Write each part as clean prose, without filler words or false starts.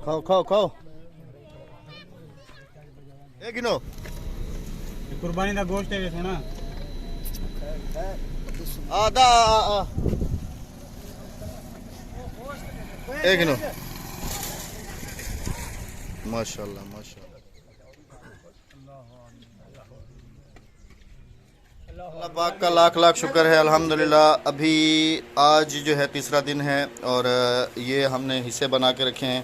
खाओ खाओ खाओ ए गिनो कुर्बानी का गोश्त है सोना आधा ए गिनो माशाल्लाह माशाल्लाह अल्लाह पाक का लाख लाख शुक्र है अल्हम्दुलिल्लाह। अभी आज जो है तीसरा दिन है और ये हमने हिस्से बना के रखे हैं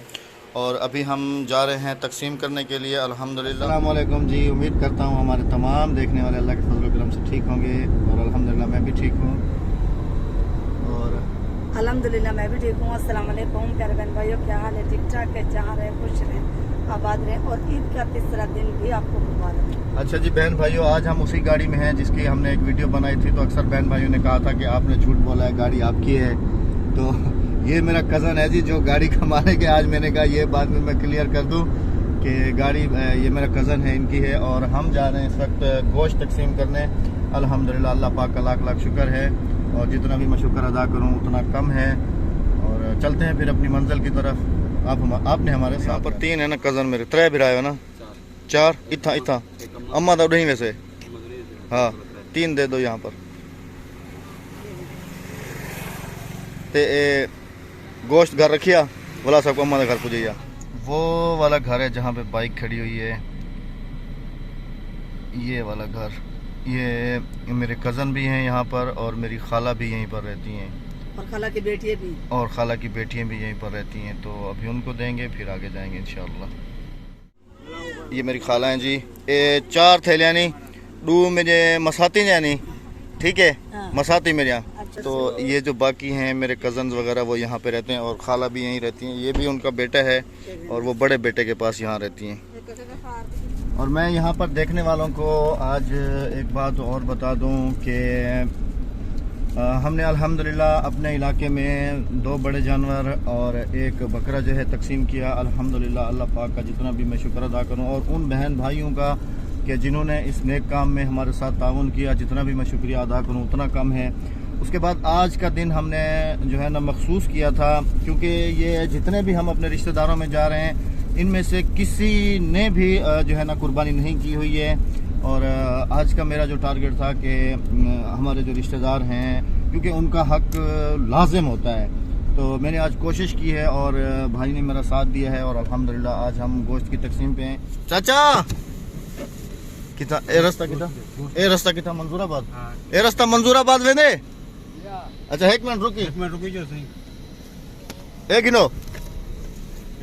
और अभी हम जा रहे हैं तकसीम करने के लिए अल्हम्दुलिल्लाह। अस्सलाम वालेकुम जी, उम्मीद करता हूँ हमारे तमाम देखने वाले अल्लाह के फजल करम से ठीक होंगे और अल्हम्दुलिल्लाह मैं भी ठीक हूँ और अल्हम्दुलिल्लाह मैं भी ठीक हूँ। अस्सलाम वालेकुम प्यारे बहन भाइयों, क्या हाल है? ठीक ठाक है? जहाँ रहे खुश रहें, आबाद रहें और ईद का तीसरा दिन भी आपको मुबारक है। अच्छा जी बहन भाइयों, आज हम उसी गाड़ी में हैं जिसकी हमने एक वीडियो बनाई थी। तो अक्सर बहन भाइयों ने कहा था कि आपने झूठ बोला है, गाड़ी आपकी है। तो ये मेरा कज़न है जी जो गाड़ी कमाने के, आज मैंने कहा ये बात में मैं क्लियर कर दूं कि गाड़ी ये मेरा कज़न है, इनकी है और हम जा रहे हैं इस वक्त गोश्त तकसीम करने। अल्हम्दुलिल्लाह अल्लाह पाक का लाख लाख शुक्र है और जितना भी मैं शुक्र अदा करूँ उतना कम है। और चलते हैं फिर अपनी मंजिल की तरफ। आपने हमारे साथ पर तीन है ना कज़न मेरे, त्रै भी आए हो ना, चार इतना इतना अम्मा तो नहीं वैसे, हाँ तीन दे दो यहाँ पर। ते गोश्त घर रखिया वाला सबको अम्मा घर पुजैया। वो वाला घर है जहाँ पे बाइक खड़ी हुई है, ये वाला घर। ये मेरे कज़न भी हैं यहाँ पर और मेरी खाला भी यहीं पर रहती हैं और खाला की बेटियाँ भी, और खाला की बेटियाँ भी यहीं पर रहती हैं। तो अभी उनको देंगे फिर आगे जाएंगे इंशाअल्लाह। ये मेरी खाला हैं जी। ये चार थैलियाँ नहीं डू मुझे मसाती जानी, ठीक है हाँ। मसाती मेरे यहाँ। अच्छा, तो ये जो बाकी हैं मेरे कज़न्स वगैरह वो यहाँ पे रहते हैं और खाला भी यहीं रहती हैं। ये भी उनका बेटा है और वो बड़े बेटे के पास यहाँ रहती हैं। और मैं यहाँ पर देखने वालों को आज एक बात और बता दूँ कि हमने अल्हम्दुलिल्लाह अपने इलाके में 2 बड़े जानवर और एक बकरा जो है तकसीम किया। अल्हम्दुलिल्लाह अल्लाह पाक का जितना भी मैं शुक्र अदा करूँ और उन बहन भाइयों का कि जिन्होंने इस नेक काम में हमारे साथ ताउन किया, जितना भी मैं शुक्रिया अदा करूँ उतना कम है। उसके बाद आज का दिन हमने जो है ना मखसूस किया था क्योंकि ये जितने भी हम अपने रिश्तेदारों में जा रहे हैं इनमें से किसी ने भी जो है ना कुर्बानी नहीं की हुई है। और आज का मेरा जो टारगेट था कि हमारे जो रिश्तेदार हैं क्योंकि उनका हक लाजिम होता है, तो मैंने आज कोशिश की है और भाई ने मेरा साथ दिया है और अल्हम्दुलिल्लाह आज हम गोश्त की तकसीम पे हैं। चाचा कितना ए रास्ता कितना मंजूराबाद, ए रास्ता मंजूराबाद वेंदे। अच्छा एक मिनट रुकी जो सही ए गिनो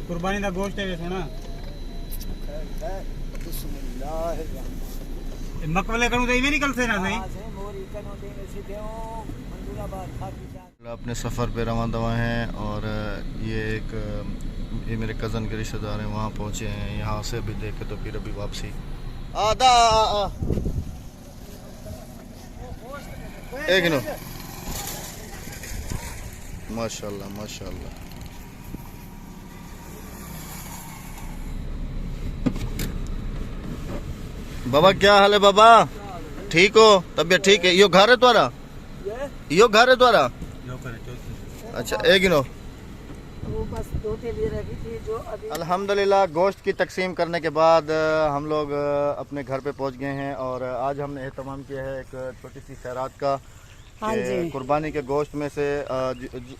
कुर्बानी का गोश्त है सोना मकबले करूं तो ये निकल से ना सही। अपने सफ़र पे रवां दवा हैं और ये मेरे कज़न के रिश्तेदार हैं, वहाँ पहुँचे हैं। यहाँ से अभी देखे तो फिर अभी वापसी आधा एक नो माशाल्लाह माशाल्लाह। बाबा क्या हाल है बाबा, ठीक हो? तबीयत ठीक है? यो घर है तुम्हारा, यो घर है तुम्हारा? अच्छा एक गिनो। वो बस 2 थैली रखी थी जो अभी अल्हम्दुलिल्लाह गोश्त की तकसीम करने के बाद हम लोग अपने घर पे पहुंच गए हैं और आज हमने एहतमाम किया है एक छोटी सी खैरात का। हाँ जी। कुर्बानी के गोश्त में से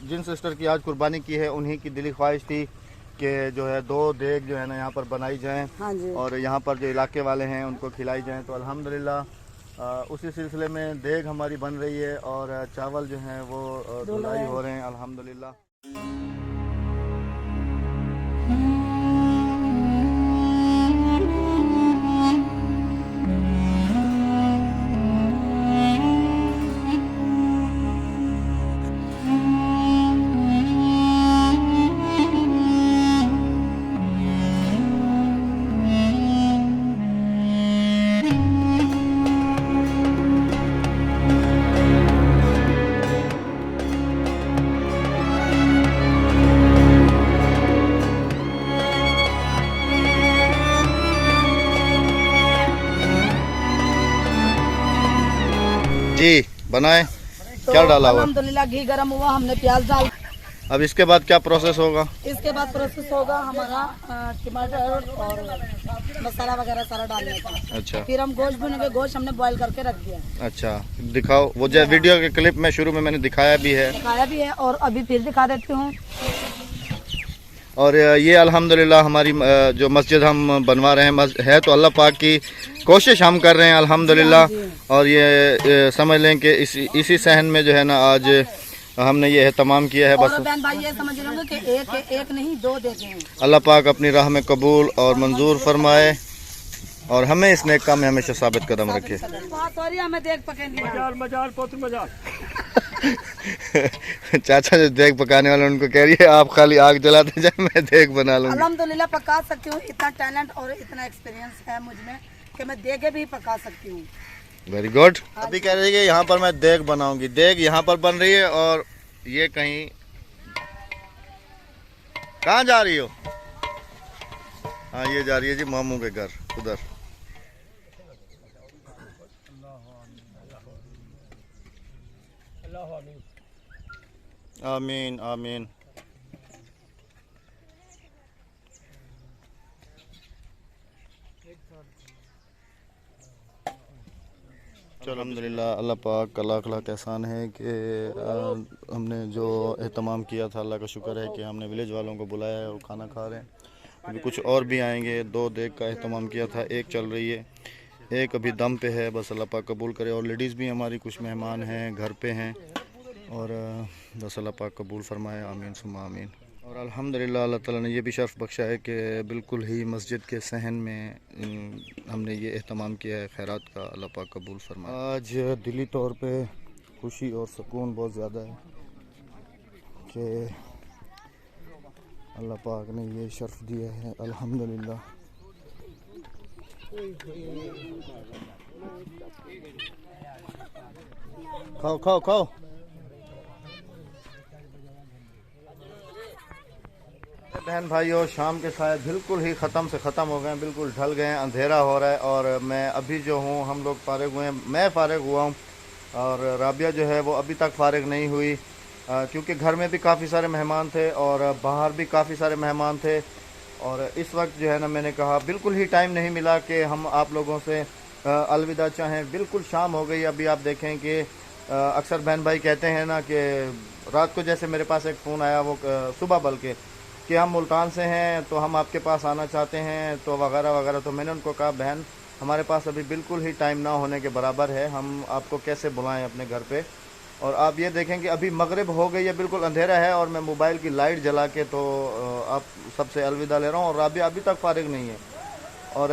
जिन सिस्टर की आज कुर्बानी की है उन्हीं की दिली ख्वाहिश थी कि जो है 2 देग जो है ना यहाँ पर बनाई जाएं। हाँ जी। और यहाँ पर जो इलाके वाले हैं उनको खिलाई जाएं। तो अल्हम्दुलिल्लाह उसी सिलसिले में देग हमारी बन रही है और चावल जो हैं वो धुलाई हो रहे हैं अल्हम्दुलिल्लाह। जी बनाए क्या डाला हुआ? अल्हम्दुलिल्लाह घी गरम हुआ, हमने प्याज डाल अब इसके बाद क्या प्रोसेस होगा? इसके बाद प्रोसेस होगा हमारा टमाटर और मसाला वगैरह सारा डालने का। अच्छा, फिर हम गोश्त भुनेंगे। गोश्त हमने बॉईल करके रख दिया है। अच्छा, दिखाओ। वो जो वीडियो के क्लिप में शुरू में मैंने दिखाया भी है और अभी फिर दिखा देती हूँ। और ये अल्हम्दुलिल्लाह हमारी जो मस्जिद हम बनवा रहे हैं है तो अल्लाह पाक की कोशिश हम कर रहे हैं अल्हम्दुलिल्लाह। और ये समझ लें कि इसी सहन में जो है ना आज हमने ये एहतमाम किया है। बस बहन भाई ये समझ रहे कि एक नहीं 2 देते हैं। अल्लाह पाक अपनी राह में कबूल और मंजूर फरमाए और हमें इस नेक काम में हमेशा साबित कदम रखे। चाचा जो देख पकाने वाले उनको कह रही है आप खाली आग जलाते जाए, मैं देख बना लूंगी। अल्हम्दुलिल्लाह पका सकती हूँ। इतना टैलेंट और इतना एक्सपीरियंस है मुझ में कि मैं देगे भी पका सकती हूँ। Very good. अभी कह रही है यहाँ पर मैं देग बनाऊंगी। देग यहाँ पर बन रही है और ये कहीं कहाँ जा रही हो? हाँ, ये जा रही है जी मामू के घर उधर। आमीन आमीन। चलो अल्हम्दुलिल्लाह अल्लाह पाक का लाख लाख एहसान है कि हमने जो एहतमाम किया था, अल्लाह का शुक्र है कि हमने विलेज वालों को बुलाया है और खाना खा रहे हैं। अभी कुछ और भी आएंगे। 2 देग का एहतमाम किया था, 1 चल रही है, 1 अभी दम पे है। बस अल्लाह पाक कबूल करे। और लेडीज़ भी हमारी कुछ मेहमान हैं, घर पे हैं और बस अल्लाह पाक कबूल फरमाए। आमीन सुम्मा आमीन। और अल्हम्दुलिल्लाह अल्लाह ताला ने ये भी शर्फ बख्शा है कि बिल्कुल ही मस्जिद के सहन में हमने ये एहतमाम किया है खैरात का। अल्लाह पाक कबूल फरमाए। आज दिली तौर पे खुशी और सुकून बहुत ज़्यादा है कि अल्लाह पाक ने ये शर्फ दिया है अल्हम्दुलिल्लाह। खाओ खाओ खाओ। बहन भाइयों, शाम के साए बिल्कुल ही ख़त्म से ख़त्म हो गए हैं, बिल्कुल ढल गए हैं, अंधेरा हो रहा है। और मैं अभी जो हूँ, हम लोग फारिग हुए हैं, मैं फारिग हुआ हूँ और राबिया जो है वो अभी तक फारिग नहीं हुई क्योंकि घर में भी काफ़ी सारे मेहमान थे और बाहर भी काफ़ी सारे मेहमान थे। और इस वक्त जो है ना मैंने कहा बिल्कुल ही टाइम नहीं मिला कि हम आप लोगों से अलविदा चाहें। बिल्कुल शाम हो गई। अभी आप देखें कि अक्सर बहन भाई कहते हैं ना कि रात को जैसे मेरे पास एक फ़ोन आया, वो सुबह बल्कि कि हम मुल्तान से हैं तो हम आपके पास आना चाहते हैं तो वगैरह वगैरह। तो मैंने उनको कहा बहन हमारे पास अभी बिल्कुल ही टाइम ना होने के बराबर है, हम आपको कैसे बुलाएं अपने घर पे। और आप ये देखें कि अभी मगरिब हो गई है, बिल्कुल अंधेरा है और मैं मोबाइल की लाइट जला के तो आप सबसे अलविदा ले रहा हूँ। और राबिया अभी तक फारिग नहीं है। और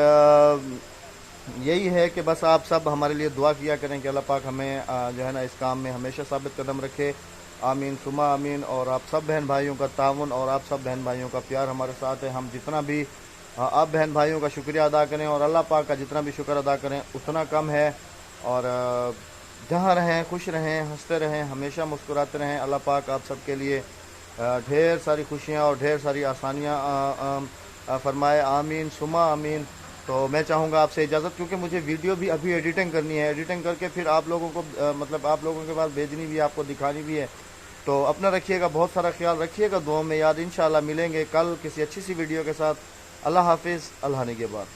यही है कि बस आप सब हमारे लिए दुआ किया करें कि अल्लाह पाक हमें जो है ना इस काम में हमेशा साबित कदम रखे। आमीन सुमा आमीन। और आप सब बहन भाइयों का ताउन और आप सब बहन भाइयों का प्यार हमारे साथ है। हम जितना भी आप बहन भाइयों का शुक्रिया अदा करें और अल्लाह पाक का जितना भी शुक्र अदा करें उतना कम है। और जहाँ रहें खुश रहें, हंसते रहें, हमेशा मुस्कुराते रहें। अल्लाह पाक आप सब के लिए ढेर सारी खुशियाँ और ढेर सारी आसानियाँ फरमाए। आमीन सुमा आमीन। तो मैं चाहूँगा आपसे इजाज़त, क्योंकि मुझे वीडियो भी अभी एडिटिंग करनी है। एडिटिंग करके फिर आप लोगों को मतलब आप लोगों के पास भेजनी भी है, आपको दिखानी भी है। तो अपना रखिएगा, बहुत सारा ख्याल रखिएगा, दुआ में याद। इंशाल्लाह मिलेंगे कल किसी अच्छी सी वीडियो के साथ। अल्लाह हाफिज़, अल्लाह निगहबान।